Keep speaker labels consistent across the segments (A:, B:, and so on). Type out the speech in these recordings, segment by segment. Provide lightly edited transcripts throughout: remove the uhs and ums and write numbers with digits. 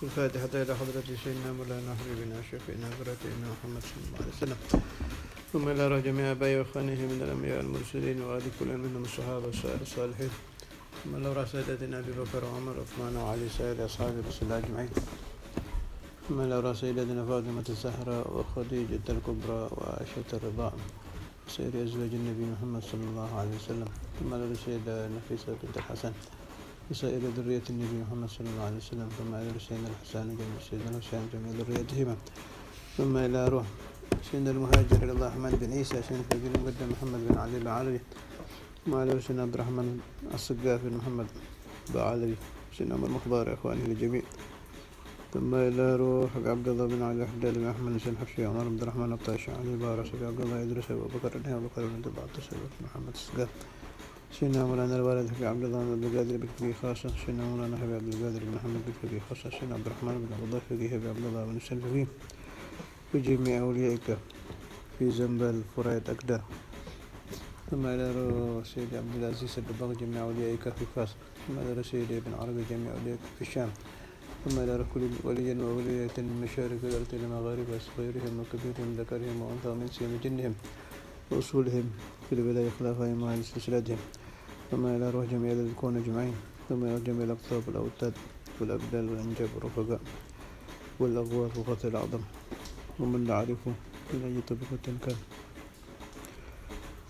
A: الفاتحة إلى حضرة سيدنا مولانا حبيبنا شفينا بركاتنا محمد صلى الله عليه وسلم، ثم إلى روح جميع آبائه وإخوانه من الأنبياء المرسلين وآل كل منهم الصحابة وسائر الصالحين، ثم إلى روح سيدتنا أبي بكر وعمر وعثمان وعلي سائر أصحاب رسول الله أجمعين، ثم إلى روح سيدتنا فاطمة الزهراء وخديجة الكبرى وعائشة الرضا سائر أزواج النبي محمد صلى الله عليه وسلم، ثم إلى السيدة نفيسة بنت الحسن وسائر ذرية النبي محمد صلى الله عليه وسلم، ثم إلى سيدنا الحسن جميع سيدنا الحسين جميع ذريتهما، ثم إلى روح سيدنا المهاجر إلى الله أحمد بن عيسى سيدنا الفقير المقدم محمد بن علي العلوي، ثم إلى سيدنا عبد الرحمن الصقاف بن محمد بعلوي سيدنا عمر مخبار إخوانه الجميع، ثم إلى روح عبد الله بن علي حداد بن أحمد بن حفشي عمر بن الرحمن الطاشي علي بارس عبد الله إدريس أبو بكر أبو بكر بن عبد محمد الصقاف سيدنا مولانا الوالد حبيب عبد الله بن عبد القادر بالفقيه خاصة، سيدنا مولانا حبيب عبد القادر بن محمد بالفقيه خاصة، سيدنا عبد الرحمن بن عبد الله الفقيه حبيب عبد الله بن الفقيه وجميع أوليائك في زنبل فريد أقدر، ثم إلى سيدي عبد العزيز الدباغ جميع أوليائك في فاس، ثم إلى سيدي ابن عربي جميع أوليائك في الشام، ثم إلى كل ولي وولية من مشارق الأرض إلى مغاربها صغيرهم وكبيرهم ذكرهم وأنثى من سيم جنهم وأصولهم في الولاية خلافهم وعلى سلسلتهم، ثم إلى روح جميع الكون أجمعين، ثم إلى جميع الأقطاب والأوتاد والأبدال والأنجاب والرفقاء والأغوار وقتل الأعظم ومن لا عرفه من أي طبقة كان،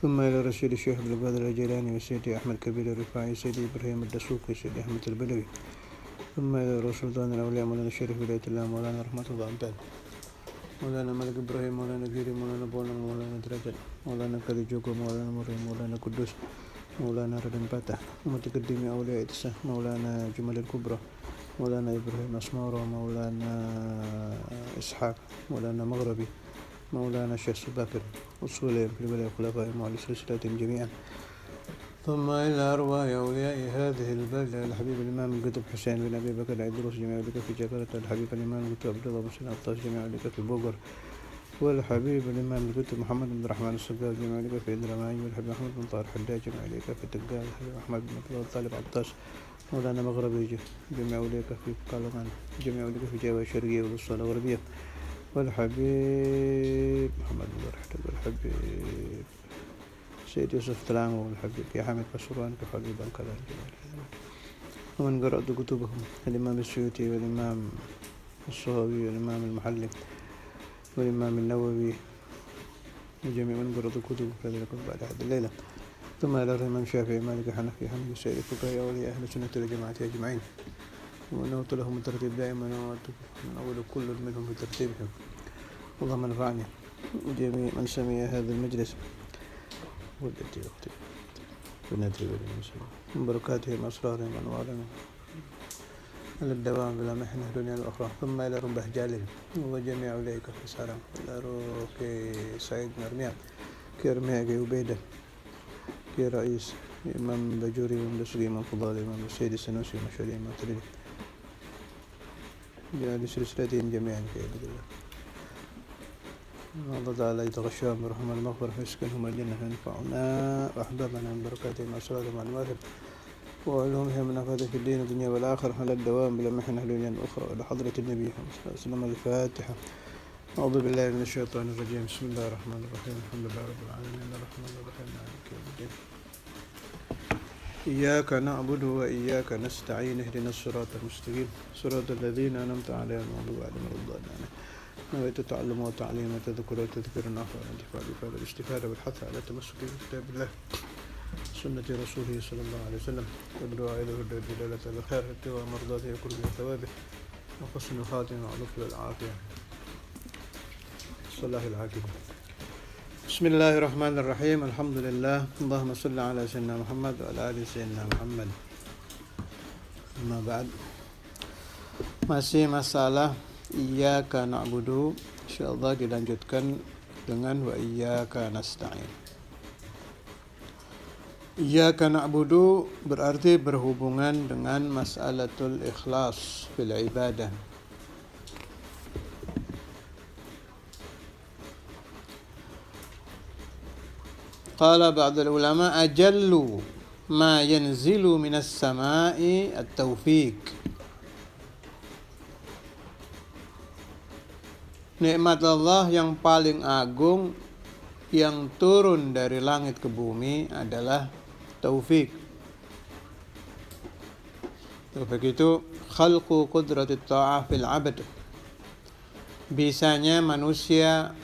A: ثم إلى رشيد الشيخ عبد القادر الجيلاني وسيدي أحمد كبير الرفاعي سيدي إبراهيم الدسوقي سيدي أحمد البدوي، ثم إلى رسول سلطان الأولياء مولانا الشريف ولاية الله مولانا رحمة الله عباد مولانا ملك إبراهيم مولانا جيري مولانا بولا مولانا درجة مولانا كاليجوكو مولانا مريم مولانا قدوس مولانا ردن باتح ومتقدمي أولياء إتسا مولانا جمل الكبرى مولانا إبراهيم أسمارة مولانا إسحاق مولانا مغربي مولانا الشيخ سباكر وصولهم في الولاية خلفائهم وعلى سلسلتهم جميعا، ثم إلى أرواح أولياء هذه البلدة الحبيب الإمام القطب حسين بن أبي بكر العيدروس جميع ذلك في جاكرتا الحبيب الإمام القطب عبد الله بن سنة الطاس جميع ذلك في بوغر، والحبيب الإمام القطب محمد بن الرحمن الصقاف جميع ذلك في إدراماي، والحبيب أحمد بن طاهر حداد جميع ذلك في تقال، الحبيب أحمد بن عبد طالب عطاس مولانا مغربي جميع ذلك في قالمان جميع ذلك في جاوة الشرقية والوسطى الغربية، والحبيب محمد بن رحتب والحبيب سيد يوسف تلامو والحبيب يا حامد بسران كحبيب الكلام ومن قرأت كتبهم الإمام السيوطي والإمام الصهوي والإمام المحلي والإمام النووي وجميع من قرأت كتبهم كذلك بعد أحد الليلة، ثم إلى الإمام الشافعي مالك حنفي حمد سيد الفقهاء أولياء أهل السنة والجماعة أجمعين، ونوت لهم الترتيب دائما من أول كل منهم في ترتيبهم، اللهم انفعني جميع من سمع هذا المجلس والتي أختي بنتي بالمسلمين من بركاتهم أسرارهم أنوارهم على الدوام بلا محنة الدنيا والأخرى، ثم إلى ربه جالل وجميع أولئك في سلام إلى روكي سعيد مرميان كي رميا كي عبيدة كي رئيس إمام بجوري ومدسري إمام فضالي إمام السيد السنوسي مشهوري إمام تريد جعل سلسلتهم جميعا في عبد الله الله تعالى يتغشاهم برحمة المغفرة ويسكنهم الجنة وينفعنا وأحبابنا من بركاتهم وأسرارهم والمواهب وعلومهم من أفادة في الدين والدنيا والآخرة على الدوام بلا محنة الدنيا الأخرى إلى حضرة النبي صلى الله عليه وسلم. الفاتحة. أعوذ بالله من الشيطان الرجيم. بسم الله الرحمن الرحيم. الحمد لله رب العالمين الرحمن الرحيم مالك يوم الدين إياك نعبد وإياك نستعين اهدنا الصراط المستقيم صراط الذين أنعمت عليهم غير المغضوب عليهم ولا الضالين. نويت التعلم والتعليم وتذكر وتذكر النافع والانتفاع بفعل الاستفادة والحث على التمسك بكتاب الله سنة رسوله صلى الله عليه وسلم والدعاء إلى هدى دلالة الخير اتباع مرضاته وقرب ثوابه وحسن الخاتمة ولطف العافية صلاح العاقبة. بسم الله الرحمن الرحيم. الحمد لله. اللهم صل على سيدنا محمد وعلى آل سيدنا Muhammad. Amma ba'd. Masih masalah iyyaka na'budu, insyaallah dilanjutkan dengan wa iyyaka nasta'in. Iyyaka na'budu berarti berhubungan dengan mas'alatul ikhlas fil ibadah. Qala ba'd al-ulama ajallu ma yanzilu minas sama'i at-tawfiq. Nikmat Allah yang paling agung yang turun dari langit ke bumi adalah taufik. Taufik itu khalqu qudratit ta'ah fil abad. Bisanya manusia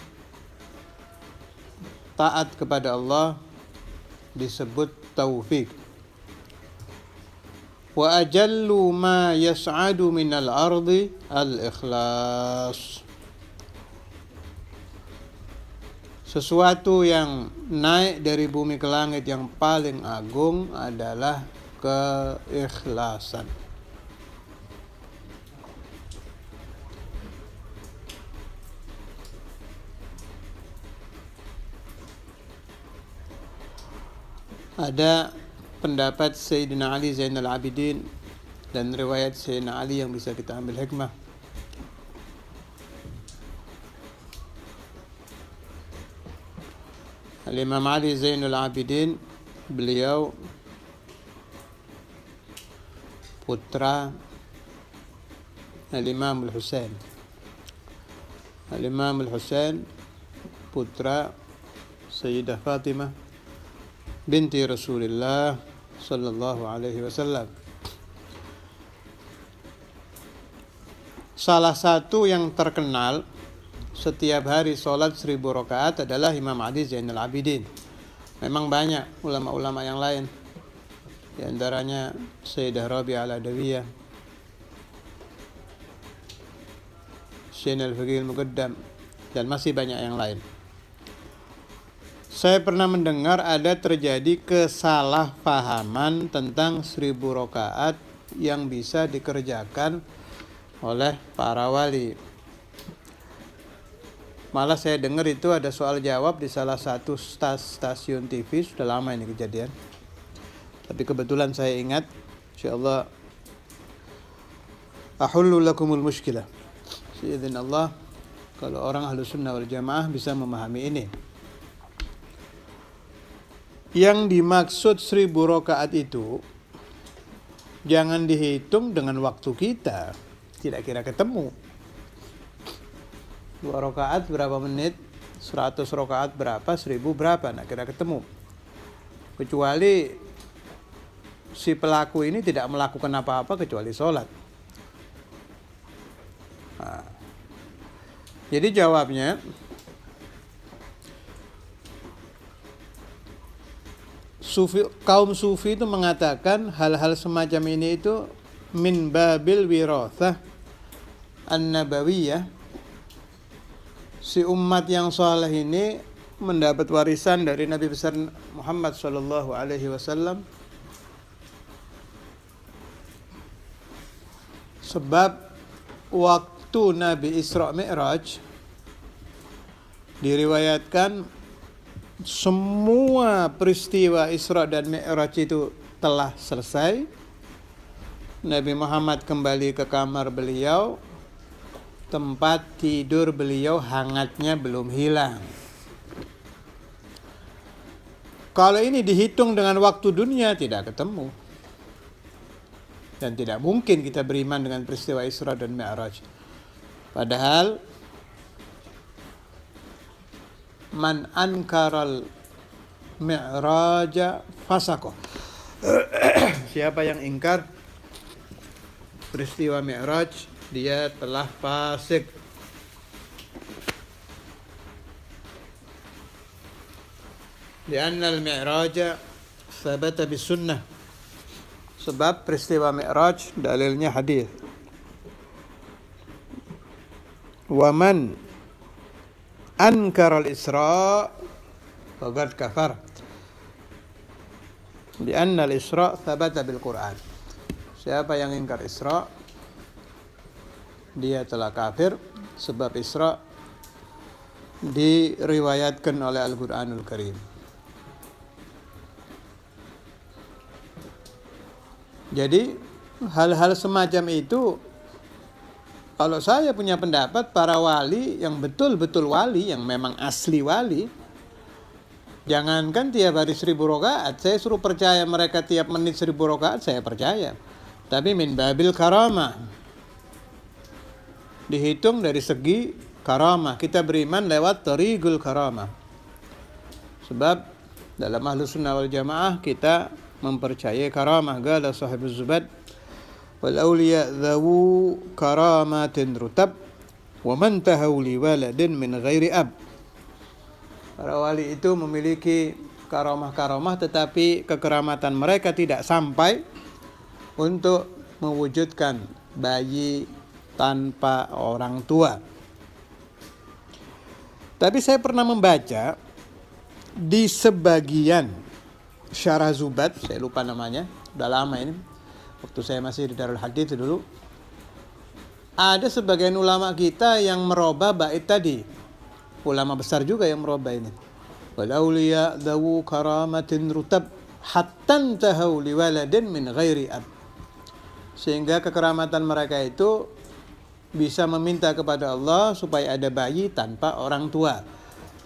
A: taat kepada Allah disebut taufik. Wa ajallu ma yas'adu minal ardi al-ikhlas. Sesuatu yang naik dari bumi ke langit yang paling agung adalah keikhlasan. Ada pendapat Sayyidina Ali Zainal Abidin dan riwayat Sayyidina Ali yang bisa kita ambil hikmah. Al-Imam Ali Zainul Abidin, beliau putra Al-Imam Al-Husain. Al-Imam Al-Husain putra Sayyidah Fatimah binti Rasulullah sallallahu alaihi wasallam. Salah satu yang terkenal setiap hari sholat 1000 rakaat adalah Imam Ali Zainal Abidin. Memang banyak ulama-ulama yang lain, di antaranya Sayyidah Rabi'ah Al-Adawiyah, Syekh Al-Faqih Al-Muqaddam, dan masih banyak yang lain. Saya pernah mendengar ada terjadi kesalahpahaman tentang 1000 rakaat yang bisa dikerjakan oleh para wali. Malah saya dengar itu ada soal jawab di salah satu stasiun TV, sudah lama ini kejadian. Tapi kebetulan saya ingat, insyaallah ahullu lakumul mushkilah. Seizin Allah, kalau orang Ahlus Sunnah wal Jamaah bisa memahami ini. Yang dimaksud 1000 rakaat itu jangan dihitung dengan waktu kita, tidak kira ketemu. 2 rakaat berapa menit, 100 rakaat berapa, 1000 berapa, nah kira ketemu. Kecuali si pelaku ini tidak melakukan apa-apa kecuali sholat. Nah, jadi jawabnya, kaum sufi itu mengatakan hal-hal semacam ini itu min babil wirathah an-nabawiyah. Si umat yang saleh ini mendapat warisan dari Nabi besar Muhammad sallallahu alaihi wasallam. Sebab waktu Nabi Isra Mi'raj diriwayatkan semua peristiwa Isra dan Mi'raj itu telah selesai. Nabi Muhammad kembali ke kamar beliau, tempat tidur beliau hangatnya belum hilang. Kalau ini dihitung dengan waktu dunia tidak ketemu. Dan tidak mungkin kita beriman dengan peristiwa Isra dan Mi'raj. Padahal man ankaral mi'raja fasaqah. Siapa yang ingkar peristiwa Mi'raj, dia telah fasik. Lianna al-mi'raja thabata bis-sunnah. Sebab peristiwa Mi'raj dalilnya hadis. Wa man ankara al-Isra faqad kafar. Lianna al-Isra thabata bil-Qur'an. Siapa yang ingkar Isra, dia telah kafir, sebab Isra diriwayatkan oleh Al-Quranul Karim. Jadi hal-hal semacam itu, kalau saya punya pendapat, para wali yang betul-betul wali, yang memang asli wali, jangankan tiap hari 1000 rakaat, saya suruh percaya mereka tiap menit 1000 rakaat, saya percaya. Tapi min babil karamah, dihitung dari segi karamah. Kita beriman lewat tariqul karamah. Sebab dalam Ahlus Sunnah wal Jamaah kita mempercayai karamah. Qala sahibuz Zubad wal awliya dzawu karamatin rutab wa man tahaw li waladin min ghairi ab. Para wali itu memiliki karamah-karamah, tetapi kekeramatan mereka tidak sampai untuk mewujudkan bayi tanpa orang tua. Tapi saya pernah membaca di sebagian syarah Zubad, saya lupa namanya, udah lama ini, waktu saya masih di Darul Hadits dulu, ada sebagian ulama kita yang merubah bait tadi. Ulama besar juga yang merubah ini. Wal awliya dzawu karamatin rutab hatta tahaw li waladin min ghairi ab. Sehingga kekeramatan mereka itu bisa meminta kepada Allah supaya ada bayi tanpa orang tua.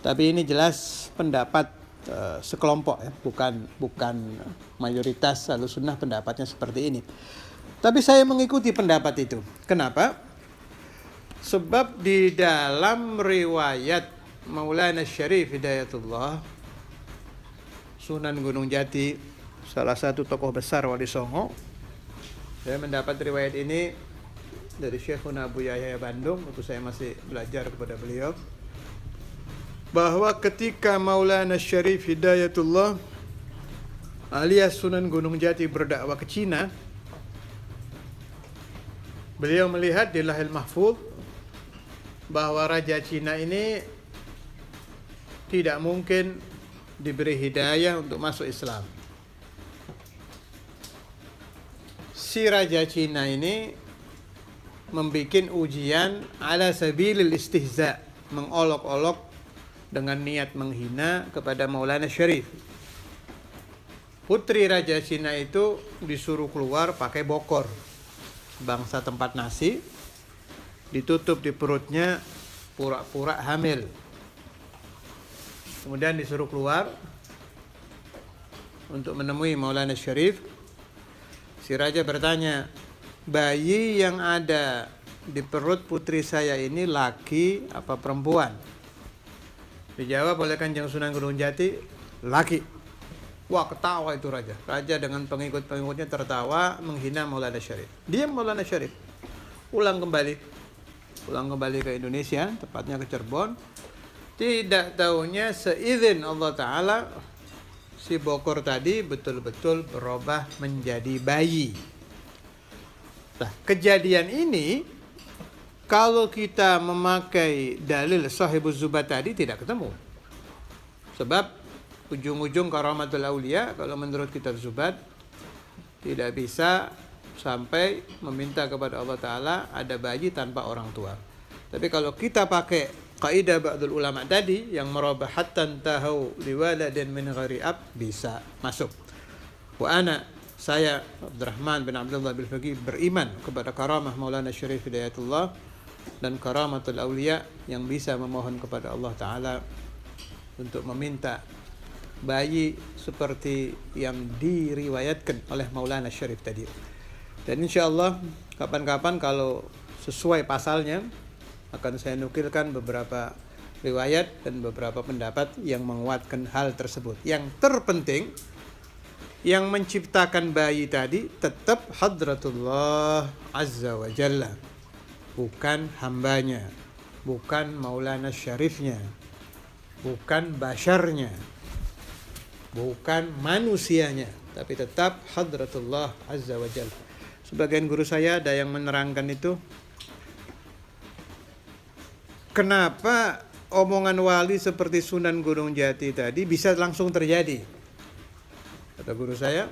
A: Tapi ini jelas pendapat sekelompok ya, bukan mayoritas Ahlus Sunnah pendapatnya seperti ini. Tapi saya mengikuti pendapat itu. Kenapa? Sebab di dalam riwayat Maulana Syarif Hidayatullah Sunan Gunung Jati, salah satu tokoh besar Wali Songo, saya mendapat riwayat ini dari Syekhuna Abu Yahya Bandung waktu saya masih belajar kepada beliau, bahwa ketika Maulana Syarif Hidayatullah alias Sunan Gunung Jati berdakwah ke Cina, beliau melihat di Lauhul Mahfuz bahwa Raja Cina ini tidak mungkin diberi hidayah untuk masuk Islam. Si Raja Cina ini membuat ujian ala sabilil istihza, mengolok-olok dengan niat menghina kepada Maulana Syarif. Putri Raja Cina itu disuruh keluar pakai bokor, bangsa tempat nasi, ditutup di perutnya, pura-pura hamil. Kemudian disuruh keluar untuk menemui Maulana Syarif. Si raja bertanya, bayi yang ada di perut putri saya ini laki apa perempuan? Dijawab oleh Kanjeng Sunan Gunung Jati, laki. Wah, ketawa itu raja. Raja dengan pengikut-pengikutnya tertawa menghina Maulana Syarif. Diam Maulana Syarif. Pulang kembali ke Indonesia, tepatnya ke Cirebon. Tidak tahunya seizin Allah Ta'ala, si bokor tadi betul-betul berubah menjadi bayi. Nah, kejadian ini kalau kita memakai dalil Sahibuz Zubad tadi tidak ketemu. Sebab ujung-ujung karamatul aulia kalau menurut kitab Zubad tidak bisa sampai meminta kepada Allah Ta'ala ada bayi tanpa orang tua. Tapi kalau kita pakai kaidah ba'dul ulama tadi yang merubah hatta tahu liwaladin min ghairi ab, bisa masuk. Saya Abdurrahman bin Abdullah bin Faqih beriman kepada karamah Maulana Syarif Hidayatullah dan karamatul aulia yang bisa memohon kepada Allah Ta'ala untuk meminta bayi seperti yang diriwayatkan oleh Maulana Syarif tadi. Dan insyaallah kapan-kapan kalau sesuai pasalnya akan saya nukilkan beberapa riwayat dan beberapa pendapat yang menguatkan hal tersebut. Yang terpenting, yang menciptakan bayi tadi tetap Hadratullah Azza wa Jalla, bukan hambanya, bukan Maulana Syarifnya, bukan basyarnya, bukan manusianya, tapi tetap Hadratullah Azza wa Jalla. Sebagian guru saya ada yang menerangkan itu, kenapa omongan wali seperti Sunan Gunung Jati tadi bisa langsung terjadi? Kata guru saya,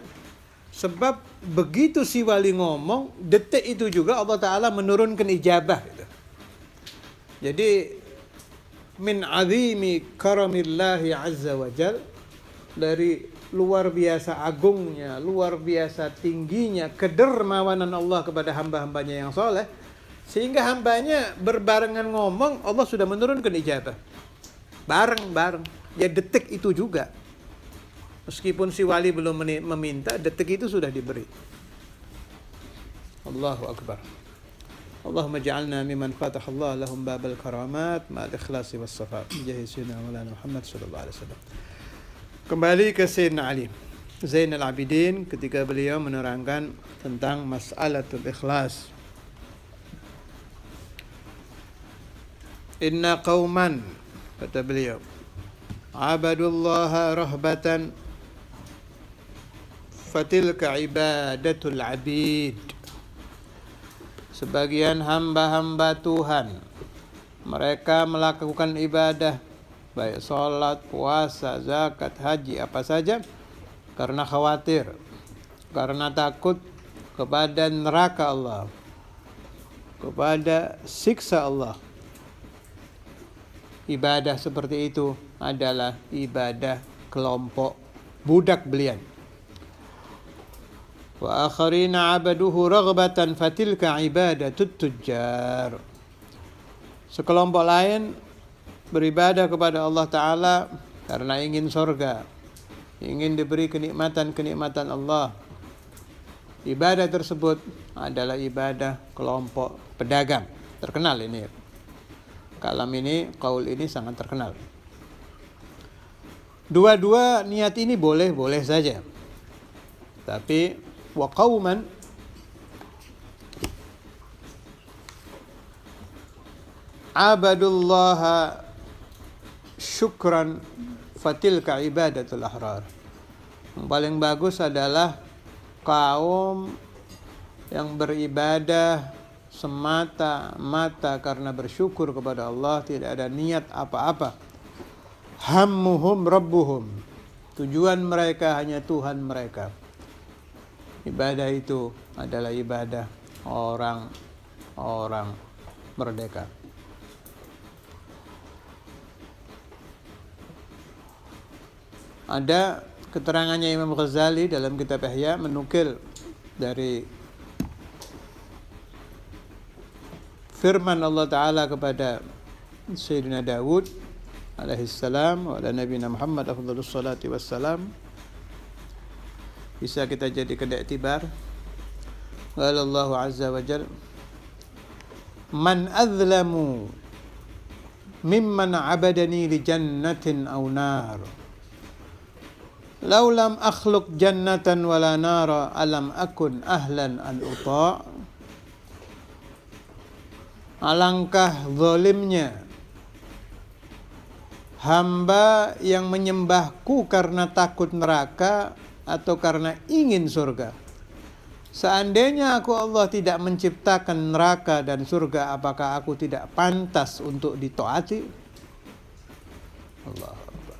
A: sebab begitu si wali ngomong, detik itu juga Allah Ta'ala menurunkan ijabah. Jadi, min azimi karamillahi azza wa jal, dari luar biasa agungnya, luar biasa tingginya kedermawanan Allah kepada hamba-hambanya yang soleh, sehingga hambanya berbarengan ngomong, Allah sudah menurunkan ijabah. Bareng-bareng. Ya detik itu juga. Meskipun si wali belum meminta, detik itu sudah diberi. Allahu Akbar. Allahumma ja'alna mimman fatahallahu lahum babal karamat ma'al ikhlasi was safa jahi sayyidina Maulana Muhammad sallallahu alaihi wasallam. Kembali ke Sayyidina Ali Zainal Abidin ketika beliau menerangkan tentang mas'alatul ikhlas. Inna qauman, kata beliau, abadullaha rahbatan fatilka ibadatul abid. Sebagian hamba-hamba Tuhan, mereka melakukan ibadah, baik sholat, puasa, zakat, haji, apa saja, karena khawatir, karena takut kepada neraka Allah, kepada siksa Allah. Ibadah seperti itu adalah ibadah kelompok budak belian. Wa akharina abaduhu raghbatan fatilka ibadatut tujjar. Sekelompok lain beribadah kepada Allah Ta'ala karena ingin surga, ingin diberi kenikmatan-kenikmatan Allah. Ibadah tersebut adalah ibadah kelompok pedagang. Terkenal ini. Kalam ini, qaul ini sangat terkenal. Dua-dua niat ini boleh saja. Tapi wa qauman abadullaha syukran fatilka ibadatul ahrar. Yang paling bagus adalah kaum yang beribadah semata-mata karena bersyukur kepada Allah, tidak ada niat apa-apa. Hammuhum rabbuhum, tujuan mereka hanya Tuhan mereka. Ibadah itu adalah ibadah orang-orang merdeka. Ada keterangannya Imam Ghazali dalam kitab Ihya menukil dari firman Allah Ta'ala kepada Sayyidina Daud alaihissalam wa ala nabiyina Muhammad afdhalus salati wassalam. Bisa kita jadikan iktibar. Qala Allah azza wa jalla, man azlamu mimman abadani li jannatin aw nar. Law lam akhluq jannatan wala nara alam akun ahlan an uta'. Alangkah zalimnya hamba yang menyembahku karena takut neraka atau karena ingin surga. Seandainya aku Allah tidak menciptakan neraka dan surga, apakah aku tidak pantas untuk ditaati? Allah Akbar.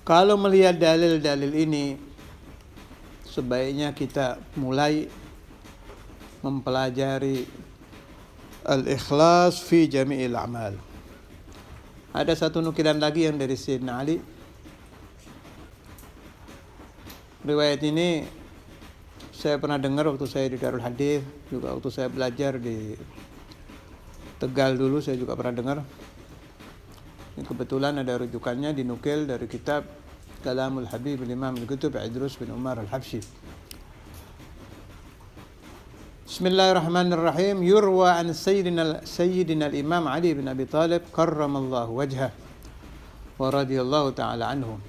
A: Kalau melihat dalil-dalil ini, sebaiknya kita mulai mempelajari al-ikhlas fi jami'il a'mal. Ada satu nukilan lagi yang dari Sayyidina Ali. Riwayat ini saya pernah dengar waktu saya di Darul Hadith, juga waktu saya belajar di Tegal dulu saya juga pernah dengar. Ini kebetulan ada rujukannya dinukil dari kitab Kalamul Habib Imam Al-Qutb Idrus bin Umar Al-Habsyi. Bismillahirrahmanirrahim. Yurwa an Sayyidina al-Imam Ali bin Abi Talib karramallahu wajhah wa radiyallahu ta'ala anhu.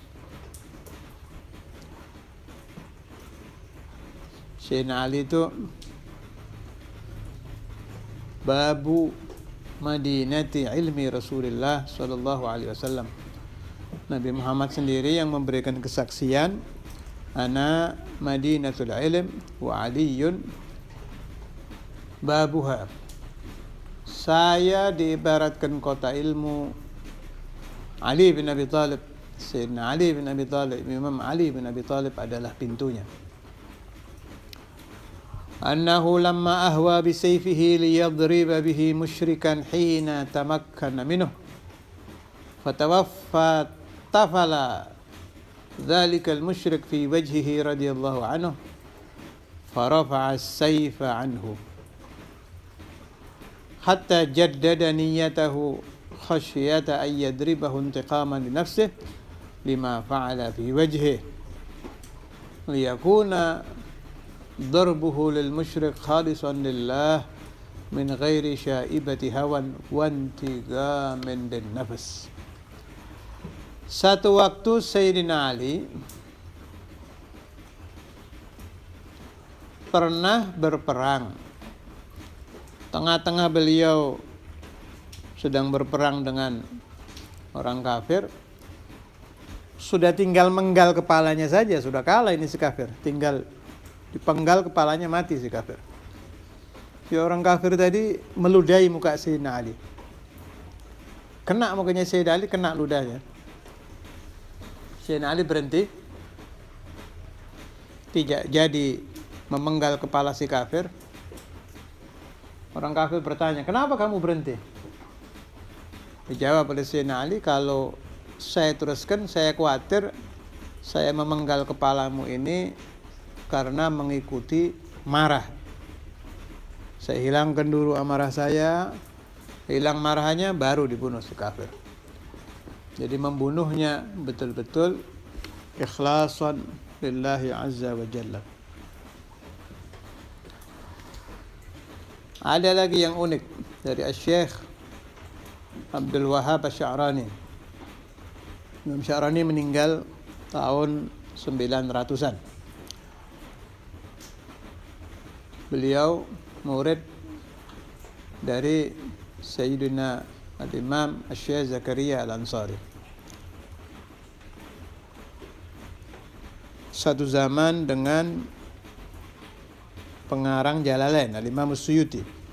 A: Sayyidina Ali itu babu madinati ilmi Rasulullah sallallahu alaihi wasallam. Nabi Muhammad sendiri yang memberikan kesaksian, ana madinatul ilm wa aliyun babuha. Saya diibaratkan kota ilmu, Ali bin Abi Talib, Sayyidina Ali bin Abi Talib, Imam Ali bin Abi Talib adalah pintunya. Annahu lamma ahwa bisayfihi liyadriba bihi musyrikan hina tamakkana minhu fatawaffa tafala dhalika al-musyrik fi wajhihi radiyallahu anhu farafa'a as-sayfa anhu hatta jaddada niyyatahu khasyata an yadribahu intiqaman li nafsihi lima fa'ala fi wajhihi liyakuna darbuhu lil musyrik khalisan lillah min ghairi syaibati hawan wantigamin din nafas. Satu waktu Sayyidina Ali pernah berperang. Tengah-tengah beliau sedang berperang dengan orang kafir, sudah tinggal menggal kepalanya saja, sudah kalah ini si kafir. Tinggal dipenggal kepalanya, mati si kafir. Si orang kafir tadi meludahi muka Sayyidina Ali. Kena mukanya Sayyidina Ali, kena ludahnya. Sayyidina Ali berhenti, tidak jadi memenggal kepala si kafir. Orang kafir bertanya, kenapa kamu berhenti? Dijawab oleh Sayyidina Ali, kalau saya teruskan, saya khawatir saya memenggal kepalamu ini karena mengikuti marah. Saya hilangkan dulu amarah saya, hilang marahnya, baru dibunuh si kafir. Jadi membunuhnya betul-betul ikhlasan lillahi azza wa jalla. Ada lagi yang unik dari Syekh Abdul Wahhab Asy-Sya'rani. Imam Sya'rani meninggal tahun 900-an. Beliau murid dari Sayyidina Al-Imam Asy-Syaikh Zakaria Al-Ansari. Satu zaman dengan pengarang Jalalain, Al-Imam As-Suyuti.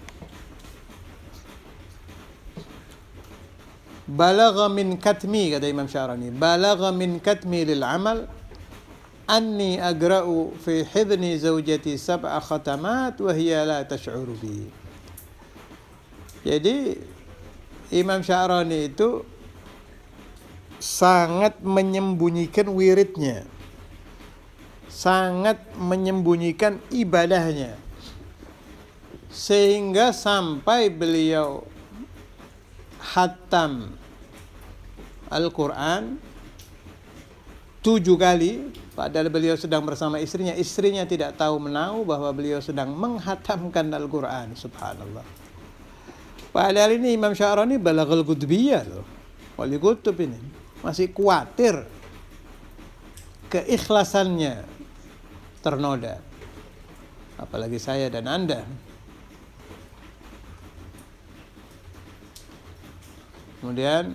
A: Balagha min katmi, kata Imam Sya'rani, balagha min katmi lil amal anni agra'u fi hidni zawjati sab'a khatamat wa hiya la tash'uru bi. Jadi Imam Sya'rani itu sangat menyembunyikan wiridnya, sangat menyembunyikan ibadahnya, sehingga sampai beliau khatam Al-Quran 7 kali, padahal beliau sedang bersama istrinya. Istrinya tidak tahu menahu bahwa beliau sedang menghatamkan Al-Quran. Subhanallah. Padahal ini Imam Sya'rani balaghal qutbiyah loh. Wali kutub ini masih khawatir keikhlasannya ternoda. Apalagi saya dan Anda. Kemudian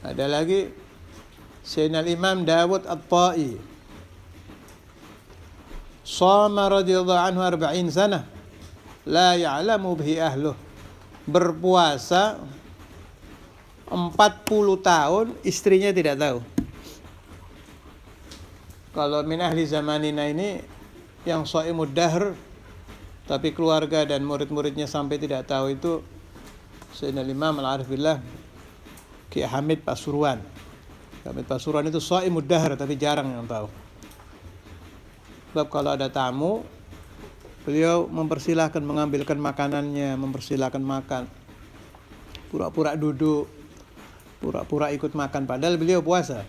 A: ada lagi Sayyidina Imam Dawud At-Ta'i. Shama radhiyallahu anhu 40 sana la ya'lamu bihi ahluh. Berpuasa 40 tahun, istrinya tidak tahu. Kalau min ahli zamanina ini yang shaimud dahr, tapi keluarga dan murid-muridnya sampai tidak tahu itu Sayyidina Imam Al-Arif Billah Ki Hamid Pasuruan. Hamid Pasuruan itu shaimud dahr, tapi jarang yang tahu. Sebab kalau ada tamu, beliau mempersilahkan mengambilkan makanannya, mempersilahkan makan. Pura-pura duduk, pura-pura ikut makan, padahal beliau puasa.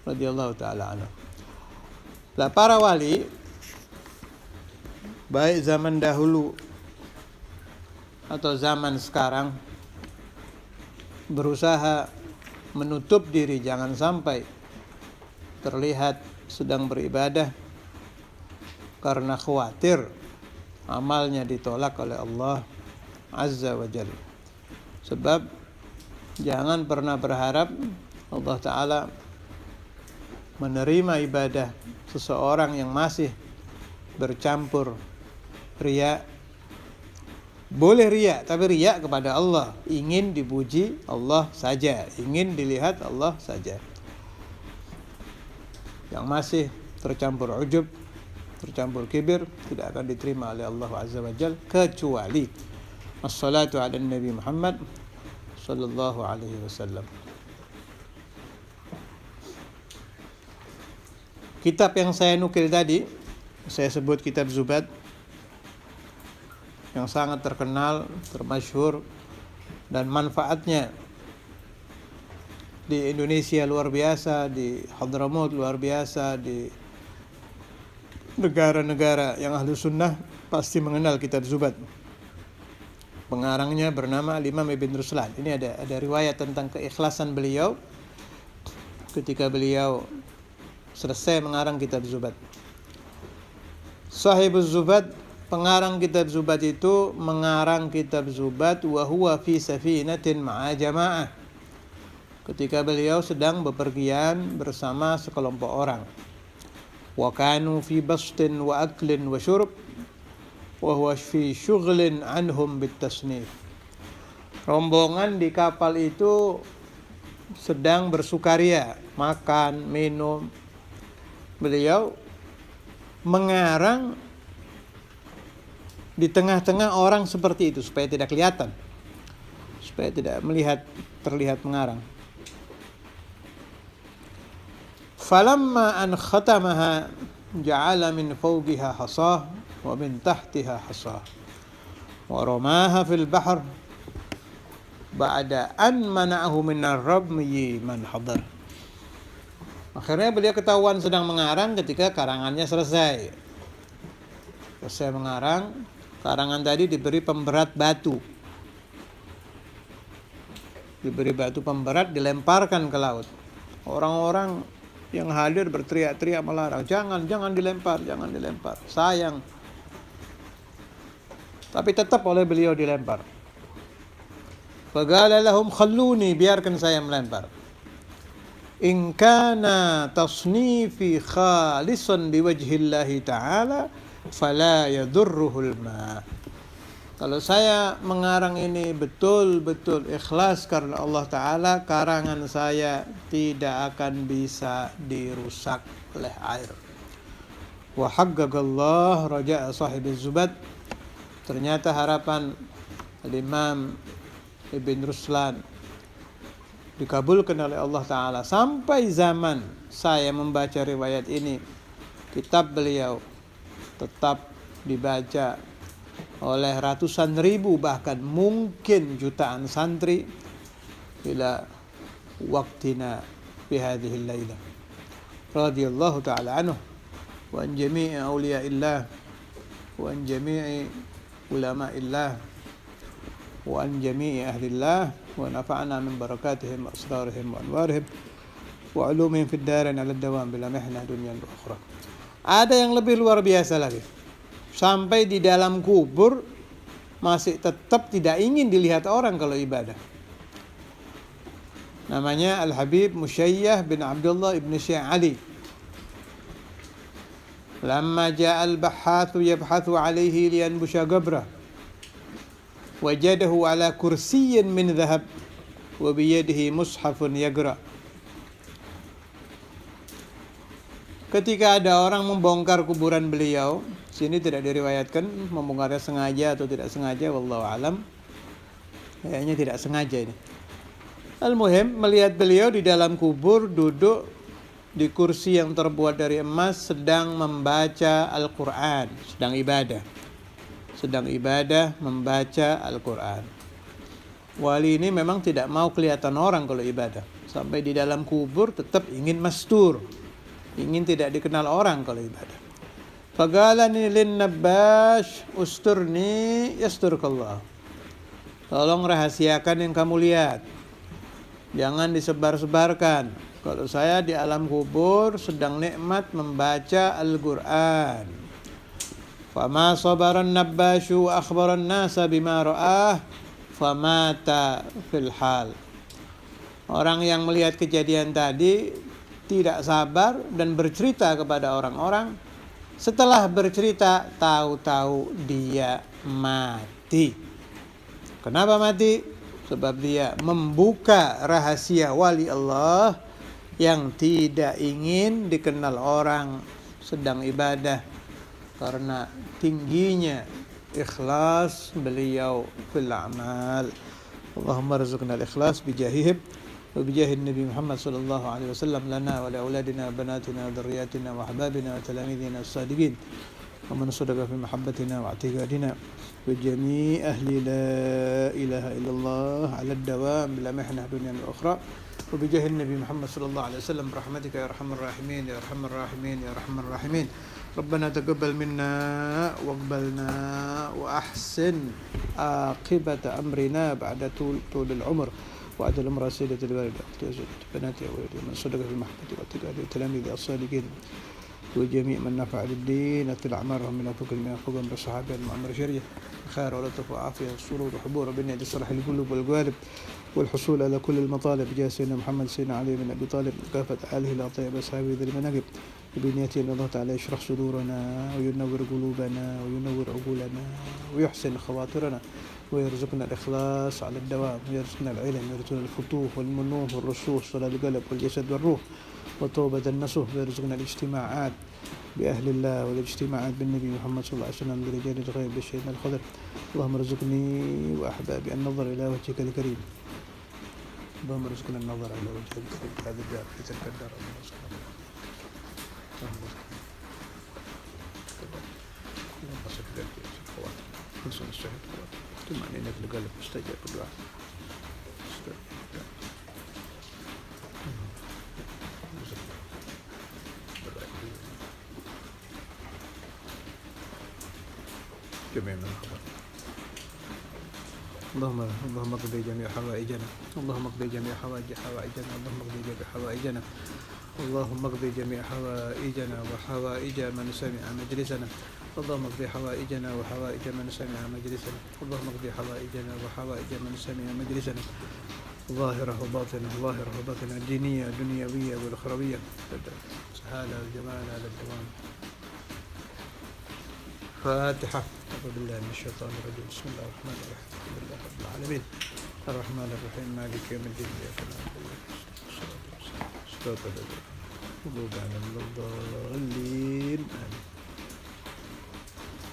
A: Radhiyallahu ta'ala anhu. Lah para wali, baik zaman dahulu atau zaman sekarang, berusaha menutup diri jangan sampai terlihat sedang beribadah karena khawatir amalnya ditolak oleh Allah Azza wa Jalla. Sebab jangan pernah berharap Allah Ta'ala menerima ibadah seseorang yang masih bercampur riya. Boleh riya, tapi riya kepada Allah, ingin dipuji Allah saja, ingin dilihat Allah saja. Yang masih tercampur ujub, tercampur kibir, tidak akan diterima oleh Allah Azza wa Jalla, kecuali as-salatu ala Nabi Muhammad sallallahu alaihi wasallam. Kitab yang saya nukil tadi, saya sebut kitab Zubad, yang sangat terkenal, termasyhur, dan manfaatnya di Indonesia luar biasa, di Hadramaut luar biasa, di negara-negara yang ahli sunnah pasti mengenal kitab Zubad. Pengarangnya bernama Imam Ibn Ruslan. Ini ada riwayat tentang keikhlasan beliau ketika beliau selesai mengarang kitab Zubad. Sahibuz Zubad, pengarang kitab Zubad itu mengarang kitab Zubad wa huwa fi safinatin ma'a jama'ah. Ketika beliau sedang bepergian bersama sekelompok orang. Wa kanu fi bastin wa aklin wa syurb wa huwa fi syughlin anhum bitasnif. Rombongan di kapal itu sedang bersukaria, makan, minum. Beliau mengarang di tengah-tengah orang seperti itu supaya tidak kelihatan, supaya tidak terlihat mengarang. Falamma an khatamaha ja'ala min fawqiha hasah wa min tahtiha hasah wa ramaha fil bahr ba'da an mana'ahu min ar-rabmi man hadar. Akhirnya beliau ketahuan sedang mengarang ketika karangannya selesai. Selesai mengarang, karangan tadi diberi pemberat batu. Diberi batu pemberat, dilemparkan ke laut. Orang-orang yang hadir berteriak-teriak melarang, jangan dilempar, jangan dilempar. Sayang. Tapi tetap oleh beliau dilempar. Faqala lahum khalluni, biarkan saya melempar. In kana tasnifi khalisan biwajhillahi ta'ala fala yadurruhul ma. Kalau saya mengarang ini betul-betul ikhlas karena Allah Ta'ala, karangan saya tidak akan bisa dirusak oleh air. Wa haqqaqallah raja'a sahibiz Zubad. Ternyata harapan Imam Ibn Ruslan dikabulkan oleh Allah Ta'ala. Sampai zaman saya membaca riwayat ini, kitab beliau tetap dibaca oleh ratusan ribu, bahkan mungkin jutaan santri ila waktina fi hadhihi al-lailah. Radhiyallahu ta'ala anhu wa an jami'i awliya'illah wa an jami'i ulama'illah wa an jami'i ahlillah wa nafa'na min barakatihim wa asrarihim wa anwarihim wa ulumihim fid darin ala dawam bila mihnah dunya wa akhirah. Ada yang lebih luar biasa lagi. Sampai di dalam kubur masih tetap tidak ingin dilihat orang kalau ibadah. Namanya Al-Habib Musyayyah bin Abdullah ibn Syekh Ali. Lamma ja'a al-bahathu yabhathu alayhi liyanbusha qabrah wajadahu ala kursiyyin min dhahab wa biyadihi mushafun yagra. Ketika ada orang membongkar kuburan beliau, sini tidak diriwayatkan membongkarnya sengaja atau tidak sengaja, wallahu alam. Kayaknya tidak sengaja ini. Al-muhim, melihat beliau di dalam kubur duduk di kursi yang terbuat dari emas sedang membaca Al-Quran, sedang ibadah membaca Al-Quran. Wali ini memang tidak mau kelihatan orang kalau ibadah. Sampai di dalam kubur tetap ingin mastur, ingin tidak dikenal orang kalau ibadah. Faqalani lin nabbash usturni yasturkallah. Tolong rahasiakan yang kamu lihat, jangan disebar-sebarkan. Kalau saya di alam kubur sedang nikmat membaca Al-Quran. Fama sabaran nabbashu wa akhbaran nasa bima ra'ah famata fil hal. Orang yang melihat kejadian tadi tidak sabar dan bercerita kepada orang-orang. Setelah bercerita, tahu-tahu dia mati. Kenapa mati? Sebab dia membuka rahasia wali Allah yang tidak ingin dikenal orang sedang ibadah karena tingginya ikhlas beliau fil a'mal. Allahumma rizqna al-ikhlas bijahihim wa bijahin Nabi Muhammad sallallahu alaihi wasallam lana wa li auladina banatina dzurriyyatina wa ahbabina wa talamidina as-sadiqin wa man sadaqa fi mahabbatina wa i'tiqadina wa jami' ahli la ilaha illallah 'ala ad-dawam bila mihnah dunya wa ukhra wa bijahin Nabi Muhammad sallallahu alaihi wasallam rahmatika ya arhamar rahimin ya arhamar rahimin ya arhamar rahimin. ربنا تقبل منا واقبلنا وأحسن عاقبة أمرنا بعد طول العمر وعد الأمر سيدة الوالد بنات أولادي من صدق في المحبة واعتقاد التلاميذ الصالحين وجميع من نفع للدين أطل أعمارهم من أفق من أفقهم بالصحابة المعمر شرية خير ولطف وعافية والسرور وحبور ربنا يصلح القلوب والقوالب والحصول على كل المطالب جاء سيدنا محمد سيدنا علي بن أبي طالب كافة آله الأطيب أصحابه ذي المناقب بنيته أن الله تعالى يشرح صدورنا وينور قلوبنا وينور عقولنا ويحسن خواطرنا ويرزقنا الإخلاص على الدوام ويرزقنا العلم ويرزقنا الفتوح والمنوح والرسوخ على القلب والجسد والروح وتوبة النصوح ويرزقنا الاجتماعات بأهل الله والاجتماعات بالنبي محمد صلى الله عليه وسلم برجال الغيب بالشهيد الخضر اللهم ارزقني وأحبابي النظر إلى وجهك الكريم اللهم ارزقنا النظر إلى وجهك الكريم هذا الدار في تلك الدار حسن الصحة طمأنينة القلب استجاب الدعاء جميع من اللهم اقضي جميع حوائجنا اللهم اقضي جميع حوائجنا اللهم اقضي جميع حوائجنا اللهم اقضي جميع حوائجنا وحوائج من سمع مجلسنا اللهم اقضي حوائجنا وحوائج من سمع مجلسنا اللهم اقضي حوائجنا وحوائج من سمع مجلسنا ظاهرة وباطنة دينية دنيوية والأخروية سهالة والجمال على الدوام فاتحة أعوذ بالله من الشيطان الرجيم بسم الله الرحمن الرحيم الحمد لله رب العالمين الرحمن الرحيم مالك يوم الدين إياك نعبد وإياك نستعين صراط الذين أنعمت عليهم غير المغضوب عليهم ولا الضالين آمين